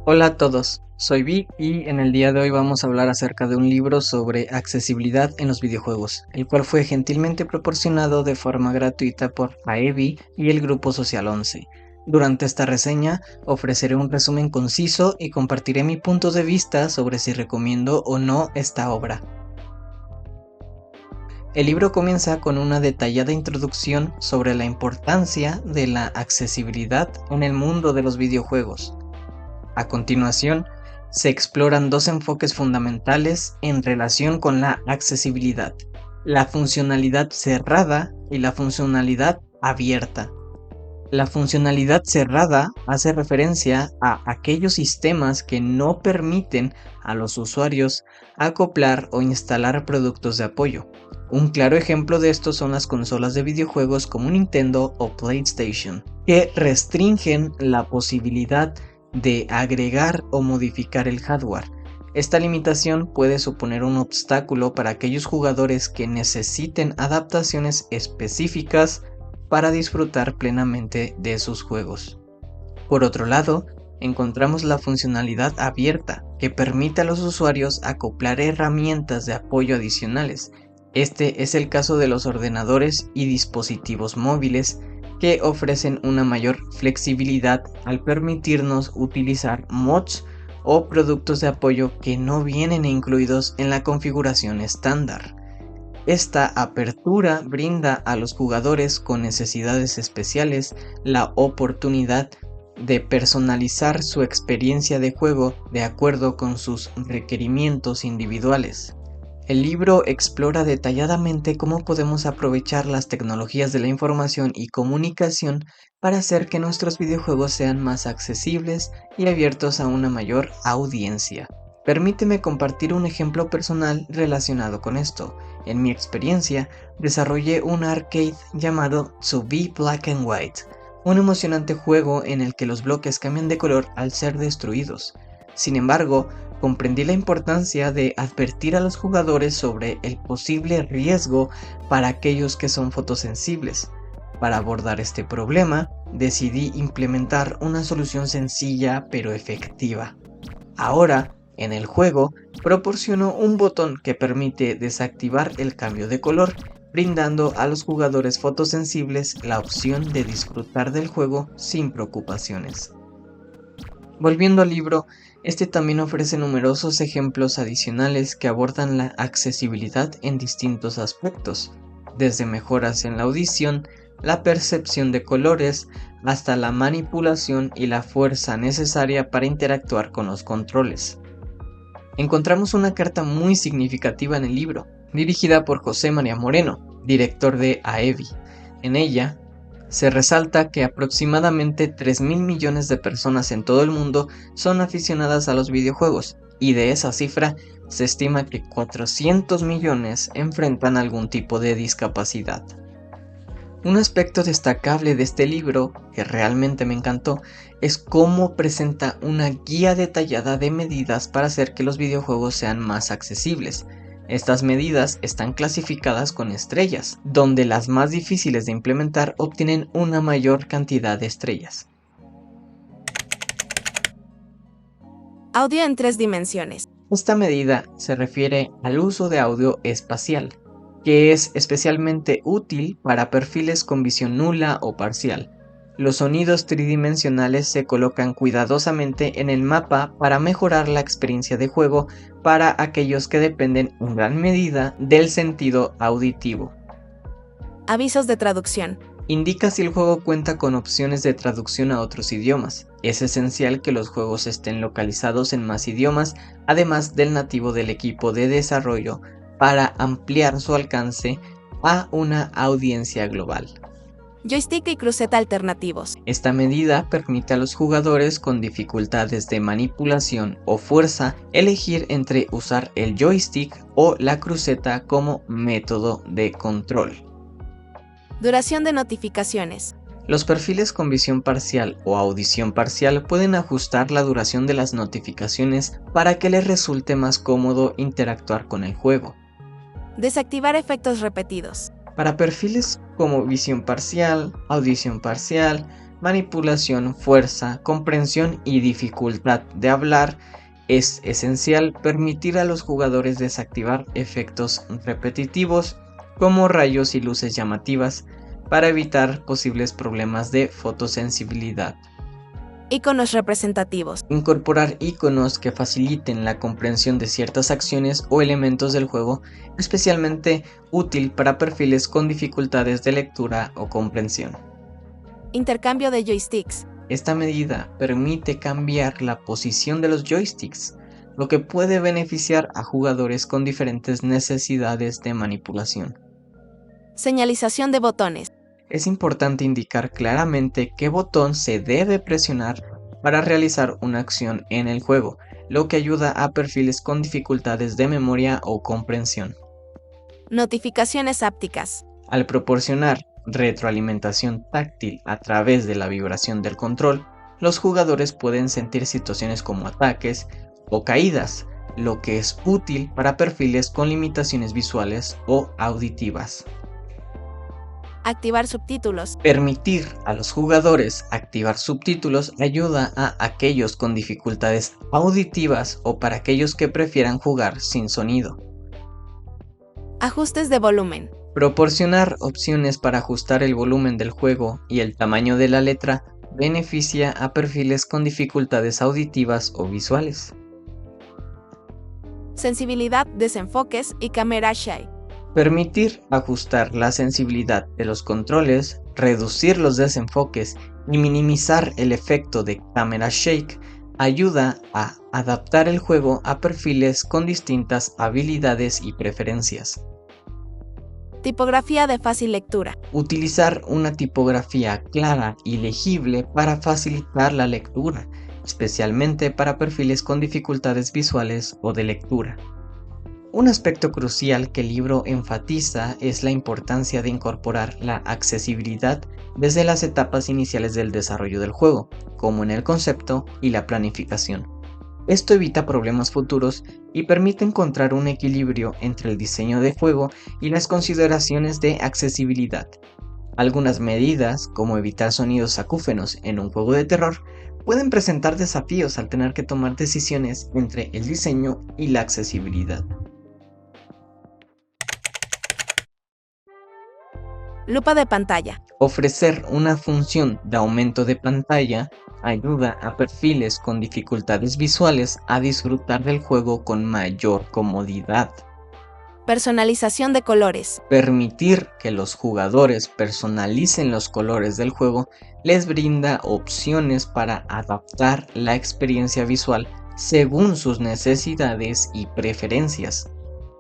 Hola a todos, soy Vic y en el día de hoy vamos a hablar acerca de un libro sobre accesibilidad en los videojuegos, el cual fue gentilmente proporcionado de forma gratuita por Aevi y el grupo Social 11. Durante esta reseña ofreceré un resumen conciso y compartiré mi punto de vista sobre si recomiendo o no esta obra. El libro comienza con una detallada introducción sobre la importancia de la accesibilidad en el mundo de los videojuegos. A continuación, se exploran dos enfoques fundamentales en relación con la accesibilidad: la funcionalidad cerrada y la funcionalidad abierta. La funcionalidad cerrada hace referencia a aquellos sistemas que no permiten a los usuarios acoplar o instalar productos de apoyo. Un claro ejemplo de esto son las consolas de videojuegos como Nintendo o PlayStation, que restringen la posibilidad de agregar o modificar el hardware. Esta limitación puede suponer un obstáculo para aquellos jugadores que necesiten adaptaciones específicas para disfrutar plenamente de sus juegos. Por otro lado, encontramos la funcionalidad abierta, que permite a los usuarios acoplar herramientas de apoyo adicionales. Este es el caso de los ordenadores y dispositivos móviles, que ofrecen una mayor flexibilidad al permitirnos utilizar mods o productos de apoyo que no vienen incluidos en la configuración estándar. Esta apertura brinda a los jugadores con necesidades especiales la oportunidad de personalizar su experiencia de juego de acuerdo con sus requerimientos individuales. El libro explora detalladamente cómo podemos aprovechar las tecnologías de la información y comunicación para hacer que nuestros videojuegos sean más accesibles y abiertos a una mayor audiencia. Permíteme compartir un ejemplo personal relacionado con esto. En mi experiencia, desarrollé un arcade llamado To Be Black and White, un emocionante juego en el que los bloques cambian de color al ser destruidos. Sin embargo, comprendí la importancia de advertir a los jugadores sobre el posible riesgo para aquellos que son fotosensibles. Para abordar este problema, decidí implementar una solución sencilla pero efectiva. Ahora, en el juego, proporciono un botón que permite desactivar el cambio de color, brindando a los jugadores fotosensibles la opción de disfrutar del juego sin preocupaciones. Volviendo al libro, este también ofrece numerosos ejemplos adicionales que abordan la accesibilidad en distintos aspectos, desde mejoras en la audición, la percepción de colores, hasta la manipulación y la fuerza necesaria para interactuar con los controles. Encontramos una carta muy significativa en el libro, dirigida por José María Moreno, director de Aevi. En ella, se resalta que aproximadamente 3.000 millones de personas en todo el mundo son aficionadas a los videojuegos, y de esa cifra se estima que 400 millones enfrentan algún tipo de discapacidad. Un aspecto destacable de este libro, que realmente me encantó, es cómo presenta una guía detallada de medidas para hacer que los videojuegos sean más accesibles. Estas medidas están clasificadas con estrellas, donde las más difíciles de implementar obtienen una mayor cantidad de estrellas. Audio en 3 dimensiones. Esta medida se refiere al uso de audio espacial, que es especialmente útil para perfiles con visión nula o parcial. Los sonidos tridimensionales se colocan cuidadosamente en el mapa para mejorar la experiencia de juego para aquellos que dependen en gran medida del sentido auditivo. Avisos de traducción. Indica si el juego cuenta con opciones de traducción a otros idiomas. Es esencial que los juegos estén localizados en más idiomas, además del nativo del equipo de desarrollo, para ampliar su alcance a una audiencia global. Joystick y cruceta alternativos. Esta medida permite a los jugadores con dificultades de manipulación o fuerza elegir entre usar el joystick o la cruceta como método de control. Duración de notificaciones. Los perfiles con visión parcial o audición parcial pueden ajustar la duración de las notificaciones para que les resulte más cómodo interactuar con el juego. Desactivar efectos repetidos. Para perfiles como visión parcial, audición parcial, manipulación, fuerza, comprensión y dificultad de hablar, es esencial permitir a los jugadores desactivar efectos repetitivos como rayos y luces llamativas para evitar posibles problemas de fotosensibilidad. Iconos representativos. Incorporar iconos que faciliten la comprensión de ciertas acciones o elementos del juego, especialmente útil para perfiles con dificultades de lectura o comprensión. Intercambio de joysticks. Esta medida permite cambiar la posición de los joysticks, lo que puede beneficiar a jugadores con diferentes necesidades de manipulación. Señalización de botones. Es importante indicar claramente qué botón se debe presionar para realizar una acción en el juego, lo que ayuda a perfiles con dificultades de memoria o comprensión. Notificaciones ápticas. Al proporcionar retroalimentación táctil a través de la vibración del control, los jugadores pueden sentir situaciones como ataques o caídas, lo que es útil para perfiles con limitaciones visuales o auditivas. Activar subtítulos. Permitir a los jugadores activar subtítulos ayuda a aquellos con dificultades auditivas o para aquellos que prefieran jugar sin sonido. Ajustes de volumen. Proporcionar opciones para ajustar el volumen del juego y el tamaño de la letra beneficia a perfiles con dificultades auditivas o visuales. Sensibilidad, desenfoques y camera shy. Permitir ajustar la sensibilidad de los controles, reducir los desenfoques y minimizar el efecto de camera shake ayuda a adaptar el juego a perfiles con distintas habilidades y preferencias. Tipografía de fácil lectura. Utilizar una tipografía clara y legible para facilitar la lectura, especialmente para perfiles con dificultades visuales o de lectura. Un aspecto crucial que el libro enfatiza es la importancia de incorporar la accesibilidad desde las etapas iniciales del desarrollo del juego, como en el concepto y la planificación. Esto evita problemas futuros y permite encontrar un equilibrio entre el diseño de juego y las consideraciones de accesibilidad. Algunas medidas, como evitar sonidos acúfenos en un juego de terror, pueden presentar desafíos al tener que tomar decisiones entre el diseño y la accesibilidad. Lupa de pantalla. Ofrecer una función de aumento de pantalla ayuda a perfiles con dificultades visuales a disfrutar del juego con mayor comodidad. Personalización de colores. Permitir que los jugadores personalicen los colores del juego les brinda opciones para adaptar la experiencia visual según sus necesidades y preferencias.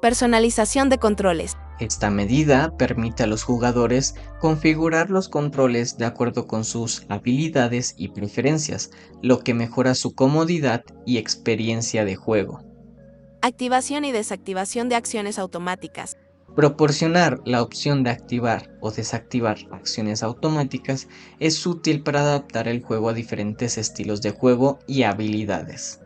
Personalización de controles. Esta medida permite a los jugadores configurar los controles de acuerdo con sus habilidades y preferencias, lo que mejora su comodidad y experiencia de juego. Activación y desactivación de acciones automáticas. Proporcionar la opción de activar o desactivar acciones automáticas es útil para adaptar el juego a diferentes estilos de juego y habilidades.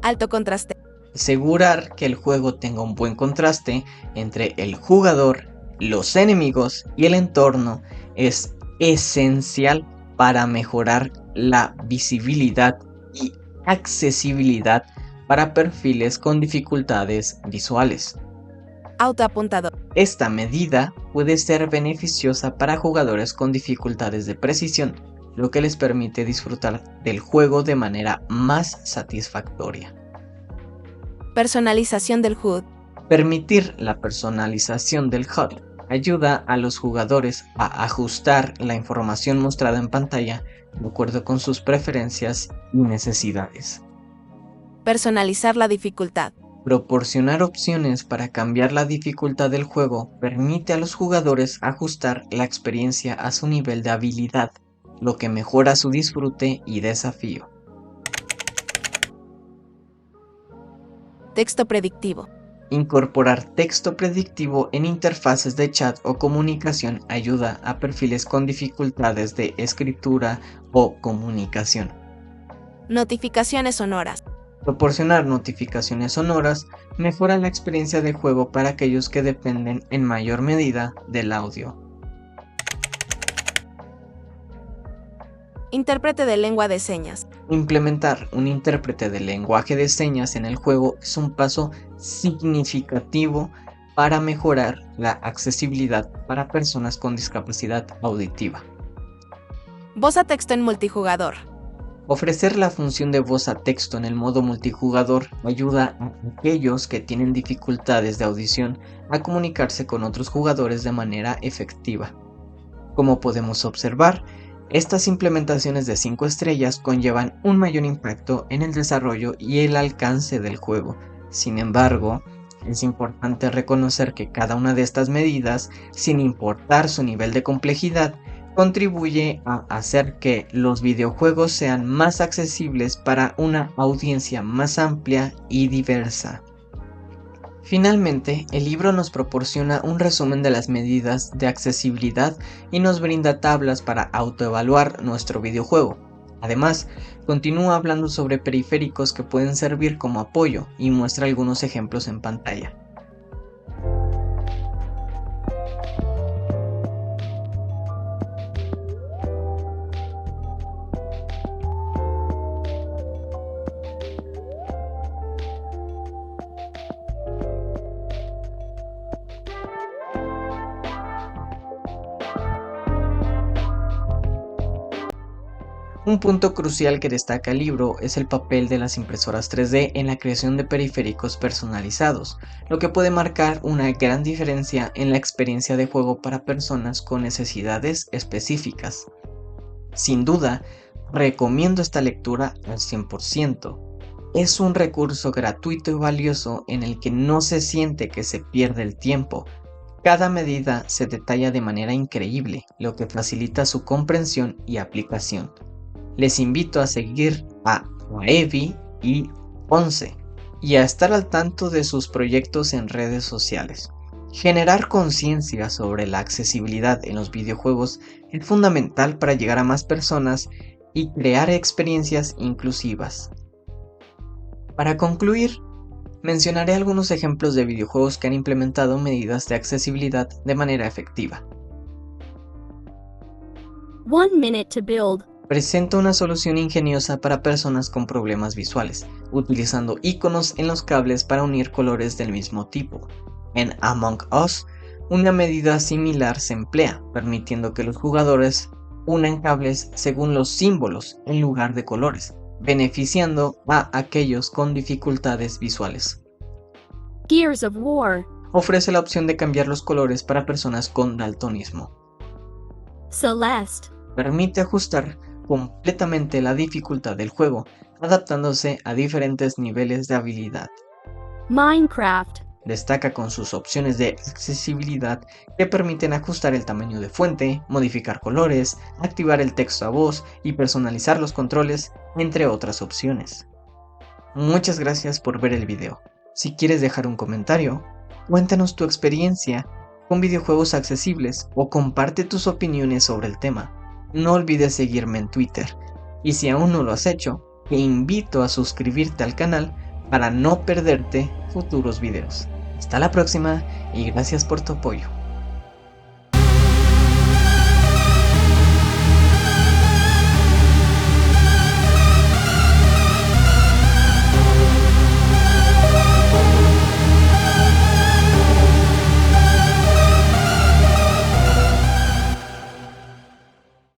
Alto contraste. Asegurar que el juego tenga un buen contraste entre el jugador, los enemigos y el entorno es esencial para mejorar la visibilidad y accesibilidad para perfiles con dificultades visuales. Autoapuntador. Esta medida puede ser beneficiosa para jugadores con dificultades de precisión, lo que les permite disfrutar del juego de manera más satisfactoria. Personalización del HUD. Permitir la personalización del HUD ayuda a los jugadores a ajustar la información mostrada en pantalla de acuerdo con sus preferencias y necesidades. Personalizar la dificultad. Proporcionar opciones para cambiar la dificultad del juego permite a los jugadores ajustar la experiencia a su nivel de habilidad, lo que mejora su disfrute y desafío. Texto predictivo. Incorporar texto predictivo en interfaces de chat o comunicación ayuda a perfiles con dificultades de escritura o comunicación. Notificaciones sonoras. Proporcionar notificaciones sonoras mejora la experiencia de juego para aquellos que dependen en mayor medida del audio. Intérprete de lengua de señas. Implementar un intérprete de lenguaje de señas en el juego es un paso significativo para mejorar la accesibilidad para personas con discapacidad auditiva. Voz a texto en multijugador. Ofrecer la función de voz a texto en el modo multijugador ayuda a aquellos que tienen dificultades de audición a comunicarse con otros jugadores de manera efectiva. Como podemos observar, estas implementaciones de 5 estrellas conllevan un mayor impacto en el desarrollo y el alcance del juego. Sin embargo, es importante reconocer que cada una de estas medidas, sin importar su nivel de complejidad, contribuye a hacer que los videojuegos sean más accesibles para una audiencia más amplia y diversa. Finalmente, el libro nos proporciona un resumen de las medidas de accesibilidad y nos brinda tablas para autoevaluar nuestro videojuego. Además, continúa hablando sobre periféricos que pueden servir como apoyo y muestra algunos ejemplos en pantalla. Un punto crucial que destaca el libro es el papel de las impresoras 3D en la creación de periféricos personalizados, lo que puede marcar una gran diferencia en la experiencia de juego para personas con necesidades específicas. Sin duda, recomiendo esta lectura al 100%. Es un recurso gratuito y valioso en el que no se siente que se pierde el tiempo. Cada medida se detalla de manera increíble, lo que facilita su comprensión y aplicación. Les invito a seguir a Evi y Ponce y a estar al tanto de sus proyectos en redes sociales. Generar conciencia sobre la accesibilidad en los videojuegos es fundamental para llegar a más personas y crear experiencias inclusivas. Para concluir, mencionaré algunos ejemplos de videojuegos que han implementado medidas de accesibilidad de manera efectiva. 1 minute to build. Presenta una solución ingeniosa para personas con problemas visuales, utilizando iconos en los cables para unir colores del mismo tipo. En Among Us, una medida similar se emplea, permitiendo que los jugadores unan cables según los símbolos en lugar de colores, beneficiando a aquellos con dificultades visuales. Gears of War. Ofrece la opción de cambiar los colores para personas con daltonismo. Celeste. Permite ajustar completamente la dificultad del juego, adaptándose a diferentes niveles de habilidad. Minecraft. Destaca con sus opciones de accesibilidad que permiten ajustar el tamaño de fuente, modificar colores, activar el texto a voz y personalizar los controles, entre otras opciones. Muchas gracias por ver el video. Si quieres dejar un comentario, cuéntanos tu experiencia con videojuegos accesibles o comparte tus opiniones sobre el tema. No olvides seguirme en Twitter, y si aún no lo has hecho, te invito a suscribirte al canal para no perderte futuros videos. Hasta la próxima y gracias por tu apoyo.